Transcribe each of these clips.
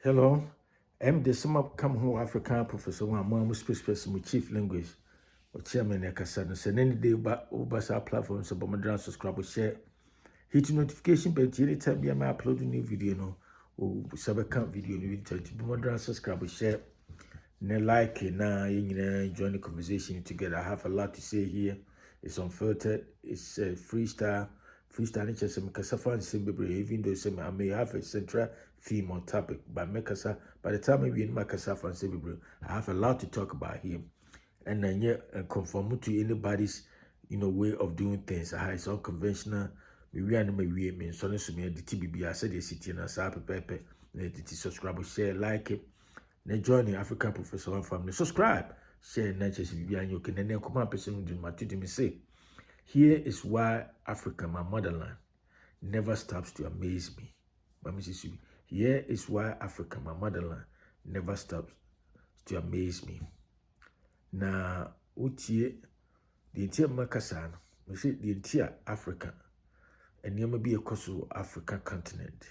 Hello, I'm the sum up come home African professor one more specialist my chief language or chairman Ekasano. Send any day over our platforms about my dance subscribe share. Hit notification but anytime you may upload a new video no or subcount video no intent to my dance subscribe share. Ne like na join the conversation together. I have a lot to say here. It's unfiltered. It's freestyle. Freestyle is just some kasafa and simple. Even though I may have a central theme or topic, but mekasa. By the time we in my kasafa and simple, I have a lot to talk about here, and then conform to anybody's way of doing things. It's unconventional. We are me so me the TBB. I said the city and I saw pepe. Subscribe, share, like it. Now join the African Professor and family. Subscribe, share, natures, and you can then come up with my say. Here is why Africa, my motherland, never stops to amaze me. Here is why Africa, my motherland, never stops to amaze me. Na utie the entire Makasano, we say the entire Africa, and you may be a coastal African continent.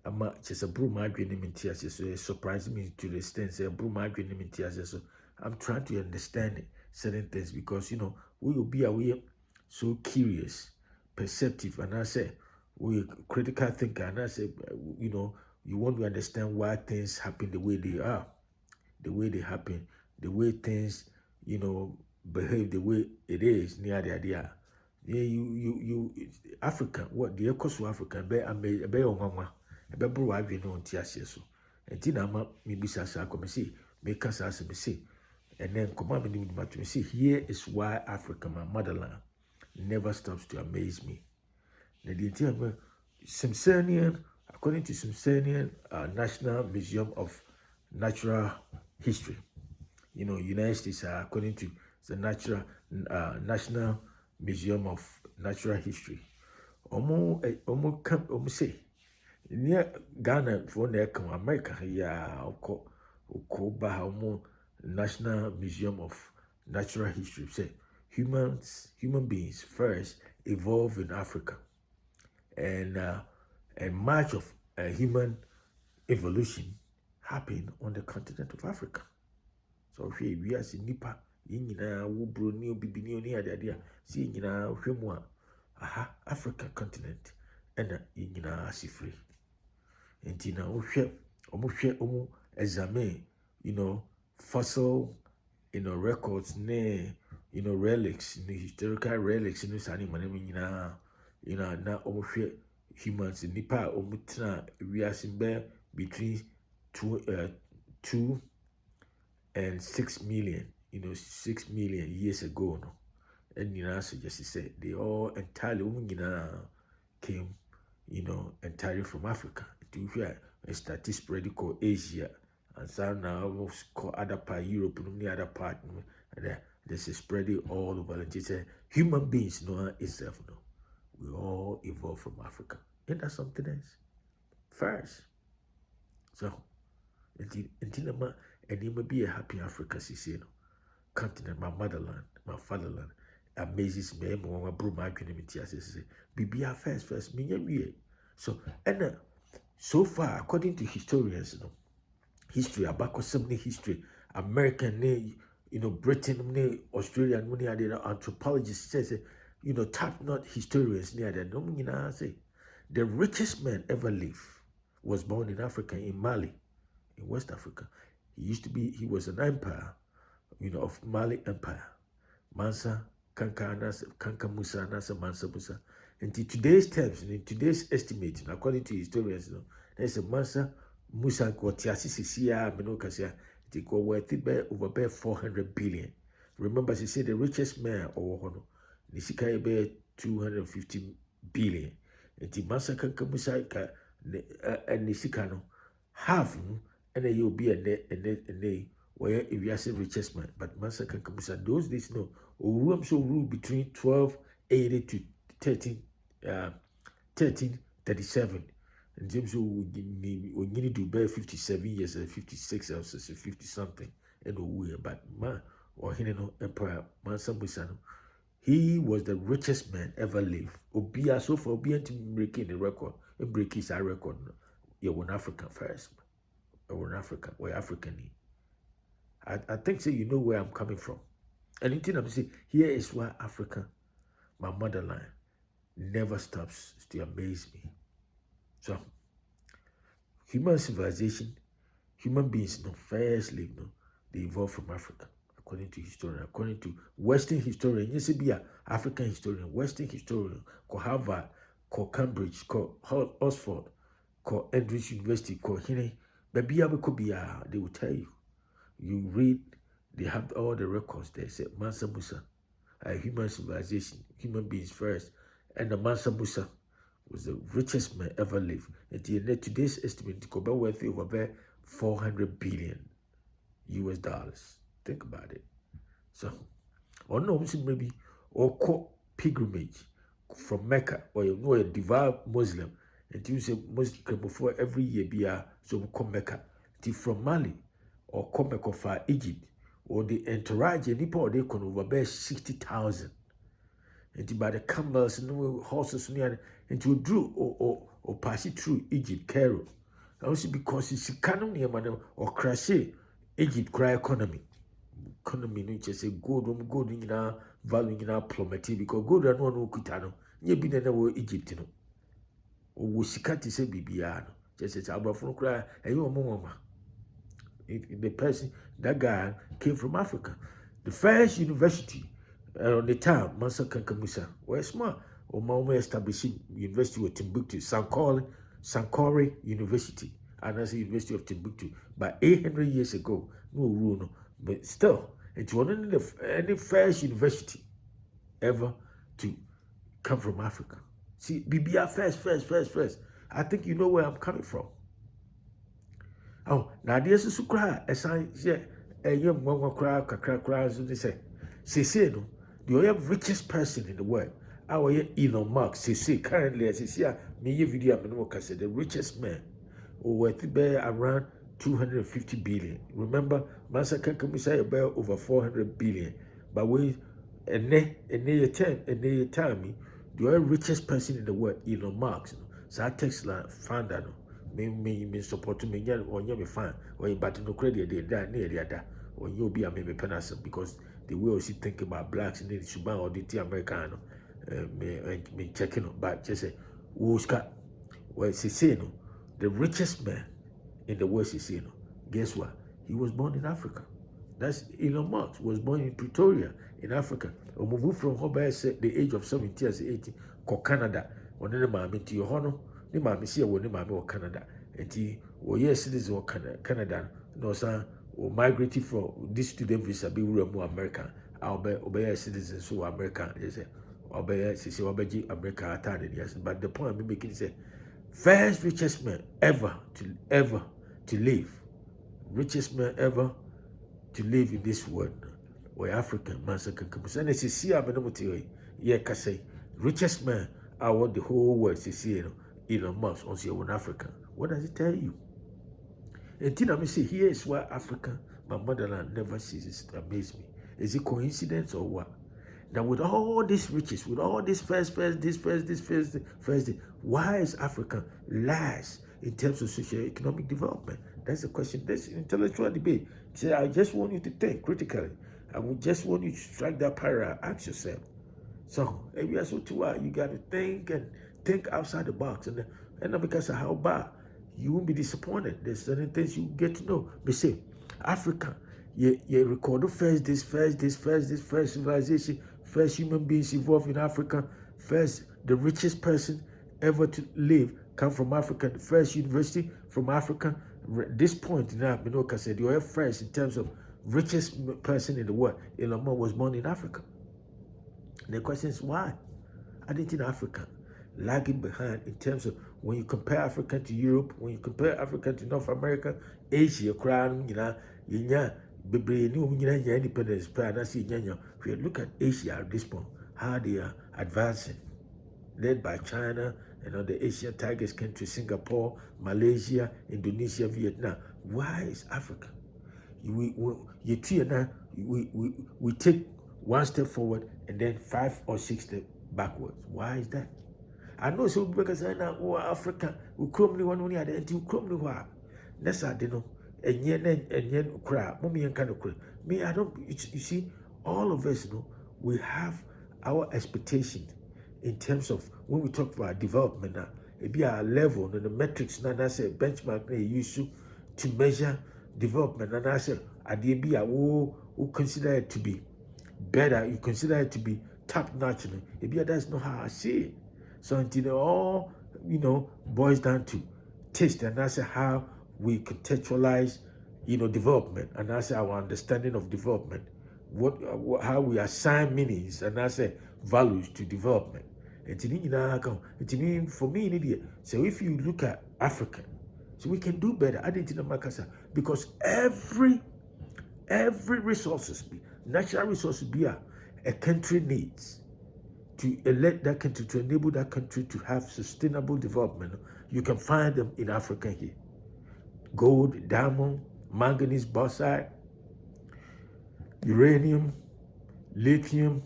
Ama just a brew my dream in tears, so it surprised me to the extent say a brew my dream in tears. So I'm trying to understand certain things because we will be aware so curious, perceptive, and I say we critical thinker, and I say you want to understand why things happen the way they are, the way they happen, the way things behave the way it is near the idea. Yeah, you Africa, what the coast of Africa, be on mama. Ebebro wa adwene on ti ase so enti na ma me bisa sa akome see me kasa ase me see and then come on me to see here is why Africa, my motherland, never stops to amaze me. The entire Smithsonian, according to Smithsonian National Museum of Natural History, United States, according to the National Museum of Natural History, omo say near Ghana for America here, National Museum of Natural History say human beings first evolved in Africa, and much of human evolution happened on the continent of Africa. So here we are seeing nipa yinina wo bro ni obibini oni ade see yinina hwemu Africa continent and yinina asifree. Enti na omo examine fossil records ne relics, historical relics sani manemi nyina na omo hwe humans nipa omo tena wiase be between 2 and 6 million 6 million years ago no, and suggest say they all entirely came entirely from Africa. To where it started spreading called Asia, and so now almost called other part Europe and the other part, and this is spreading all over. And it's human beings itself we all evolved from Africa. Ain't that something else? First, so until and you may be a happy Africa, continent, my motherland, my fatherland, amazes me. My bro, my community, as I say, be first, me. So, and so far, according to historians, history, about history, American, Britain, Australia, and many other anthropologists says, top-notch historians near that. Say, the richest man ever lived was born in Africa, in Mali, in West Africa. He was an empire, of Mali Empire. Mansa Musa, Mansa Musa. And in today's terms, in today's estimate, according to historians, there's a Mansa Musa Kotiasisia Menokasia, it go worth over 400 billion. Remember, she said the richest man or Hono, Nisika be 250 billion. And the Mansa Musa and Nisikano half, and then you'll be a day where if you are the richest man, but Mansa Musa those days rule between 1280 to 1337. And James will need to bear 57 years and 56 or 50 something and we but man or Emperor Mansa Musa. He was the richest man ever lived. Obia so for Obia to breaking the record, and break his record. You won Africa first. We're in Africa. We're African. I think so. You know where I'm coming from. And anything I'm saying here is why Africa, my motherland, never stops to amaze me. So, human civilization, human beings, no firstly, no, they evolved from Africa, according to historian, according to Western historian. Yes, be a African historian, Western historian, called Harvard, called Cambridge, called Oxford, called Andrews University, called Hine. But be able to be they will tell you. You read, they have all the records. They say Mansa Musa, a human civilization, human beings first, and the Mansa Musa was the richest man ever lived. And today's estimate, it could be worth over 400 billion US dollars. Think about it. So, or no, maybe, or pilgrimage from Mecca, or you know a devout Muslim, and you say Muslim before every year be so we come Mecca. From Mali, or come Mecca for Egypt, or the entourage, and people they can over 60,000. And by the camels and horses, and you drew or pass it through Egypt, Cairo. Also because it's economy or crash Egypt cry economy. Economy no just say gold in our value in our plummeted because gold and one kutano. You be the Egypt no. Or was sikati say bibiano. Just as our phone cry and you mama. The person, that guy came from Africa. The first university on the time, Mansa Musa, was smart. Or Mama established University of Timbuktu, Sankore University, and that's the University of Timbuktu. But 800 years ago, no rule, no. But still, it's one of the first university ever to come from Africa. See, BBR first. I think you know where I'm coming from. Oh, now there's a sukra, a sign, a young mama cry, so they say, no, the richest person in the world, our Elon Musk, say, currently, as you see, me video, I'm say the richest man, or worth around 250 billion. Remember, Mansa Musa about over 400 billion. But we, and they tell me, the richest person in the world, Elon Musk, so I text founder, no. Me support me or me fan or but no credit they die near the other or you'll be a maybe penance because they will also think about blacks and then Suban or the Americano me checking but just say Oscar well say no the richest man in the world is no guess what he was born in Africa. That's Elon Musk was born in Pretoria in Africa or moved from the age of 17 as 18 to Canada or the mammy to your honor. Ni maame si ewo ni maame wɔ Canada. Enti wo yes citizen wɔ Canada no san o migrate from this student visa be wura mu America. Obey citizen so America is obey sisi obeji America atade yes. But the point I'm making is first richest man ever to live. Richest man ever to live in this world. Or African Mansa Musa. And it's see amenomuti ye kase richest man I want the whole world to see Elon Musk on in Africa. What does it tell you? And then I say, here is why Africa, my motherland, never ceases to amaze me. Is it coincidence or what? Now, with all these riches, with all this first, why is Africa last in terms of socio-economic development? That's the question. That's intellectual debate. Say, I just want you to think critically. I would just want you to strike that parallel. Ask yourself. So, if you are so too you got to think outside the box. And because of how bad, you won't be disappointed. There's certain things you get to know. But say, Africa, you record first civilization, first human beings evolved in Africa, first the richest person ever to live come from Africa, the first university from Africa. This point now, Minoka said, you're first in terms of richest person in the world. Elon Musk was born in Africa. The question is why? I didn't think Africa lagging behind in terms of when you compare Africa to Europe, when you compare Africa to North America, Asia, independence. Look at Asia at this point, how they are advancing, led by China and other Asian tigers countries, Singapore, Malaysia, Indonesia, Vietnam. Why is Africa? We take one step forward and then 5 or 6 steps backwards. Why is that? I know so because I know Africa, we come one only at the end, you come to That's how they know. And yen cry, mommy and kind of cry. Me, I don't. You see, all of us, we have our expectation in terms of when we talk about development. Now, it be our level, the metrics. Now, that's a benchmark they use to measure development. And I say, I did be a who consider it to be better. You consider it to be top notch. It be that's not how I see it. So until it all, boils down to taste, and that's how we contextualize, development, and that's our understanding of development. How we assign meanings, and that's values to development. And it mean for me, so if you look at Africa, so we can do better. I didn't know because every resources, natural resources, a country needs to elect that country, to enable that country to have sustainable development. You can find them in Africa here. Gold, diamond, manganese, bauxite, uranium, lithium,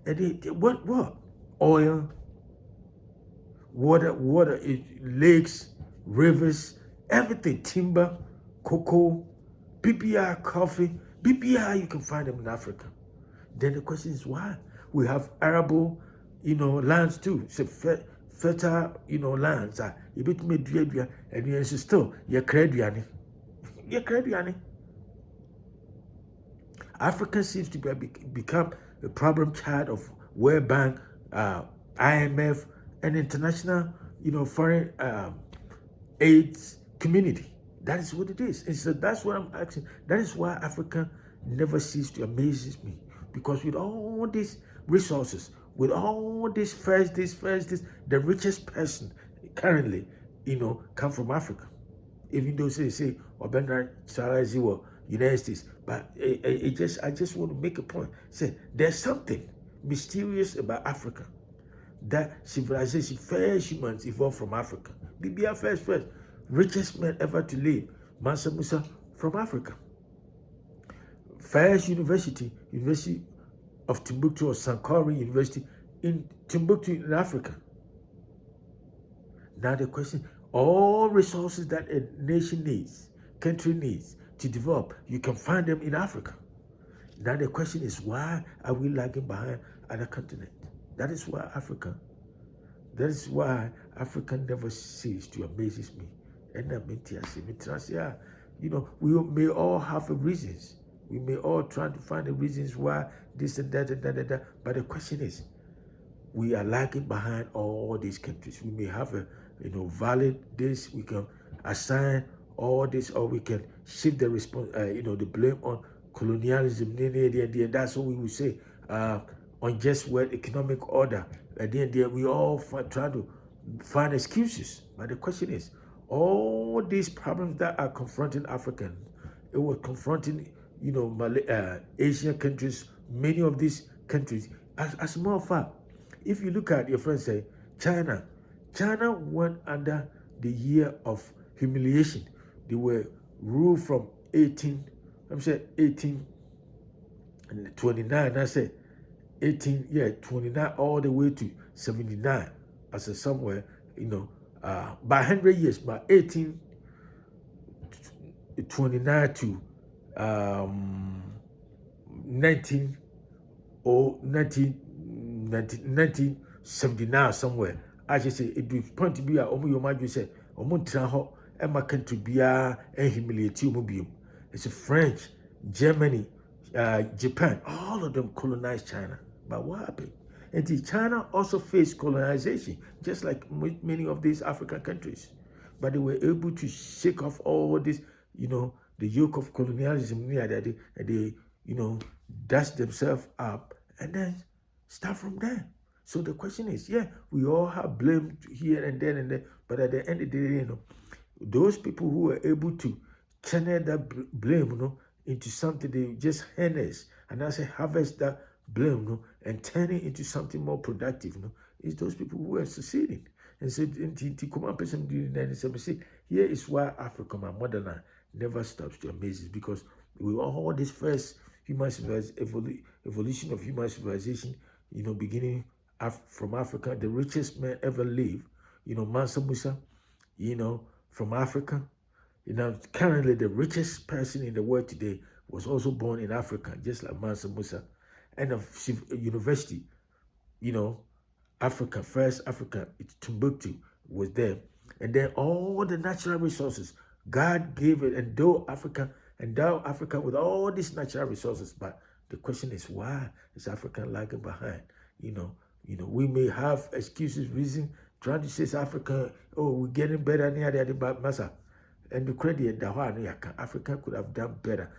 and what? Oil, water, lakes, rivers, everything, timber, cocoa, BPI, coffee, BPI, you can find them in Africa. Then the question is why? We have arable, lands too. So fertile, lands. You bit me dua, and you still your credit. Your credit. Africa seems to become a problem child of World Bank, IMF, and international, foreign aid community. That is what it is. And so that's what I'm asking. That is why Africa never ceases to amaze me. Because with all these resources, with all this first, the richest person currently, come from Africa. Even though say, Obenda Charazi or United States, but I just want to make a point. Say there's something mysterious about Africa. That civilization, first humans evolved from Africa. BBR first, richest man ever to live, Mansa Musa from Africa. First University of Timbuktu, or Sankore University in Timbuktu in Africa. Now the question, all resources that a nation needs, country needs to develop, you can find them in Africa. Now the question is, why are we lagging behind other continents? That is why Africa never ceases to amaze me. And we may all have reasons. We may all try to find the reasons why this and that and that. But the question is, we are lagging behind all these countries. We may have valid this. We can assign all this, or we can shift the the blame on colonialism. That's what we would say. Unjust world economic order. At the end, we all try to find excuses. But the question is, all these problems that are confronting Africans, it was confronting, Asian countries, many of these countries. As a matter of fact, if you look at your friends say China went under the year of humiliation. They were ruled from 1829. I said 29 all the way to 79. I said somewhere, by 100 years, by 1829 to 1979 somewhere. I should say it would point to be a you say Emma country be and humiliate you. It's French, Germany, Japan, all of them colonized China. But what happened? And China also faced colonization, just like many of these African countries. But they were able to shake off all this, the yoke of colonialism, and they dust themselves up and then start from there. So the question is, we all have blame here and there, but at the end of the day, those people who were able to channel that blame, into something they just harness, and I say harvest that blame, and turn it into something more productive, is those people who are succeeding. And so, here is why Africa, my motherland, never stops to amaze us, because we all this first human evolution of human civilization, beginning from Africa, the richest man ever lived, Mansa Musa, from Africa, Currently the richest person in the world today was also born in Africa, just like Mansa Musa. And of university, you know, Africa, first Africa, it's Timbuktu was there. And then all the natural resources, God gave it, endow Africa with all these natural resources. But the question is, why is Africa lagging behind? We may have excuses, reason, trying to say Africa, oh, we're getting better near the massa. And the credit that Africa could have done better,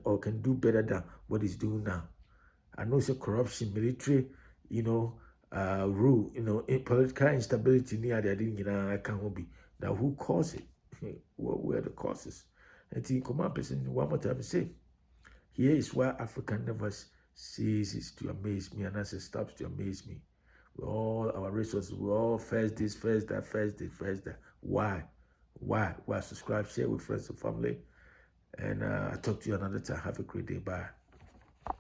or can do better than what it's doing now. I know it's a corruption, military, rule, political instability near the I can't be. Now who caused it? What were the causes? And in command person one more time say, here is why Africa never ceases to amaze me, and as it stops to amaze me. With all our resources, we all first this, first that, first this, first that. Why? Why? Subscribe, share with friends and family. And I'll talk to you another time. Have a great day. Bye.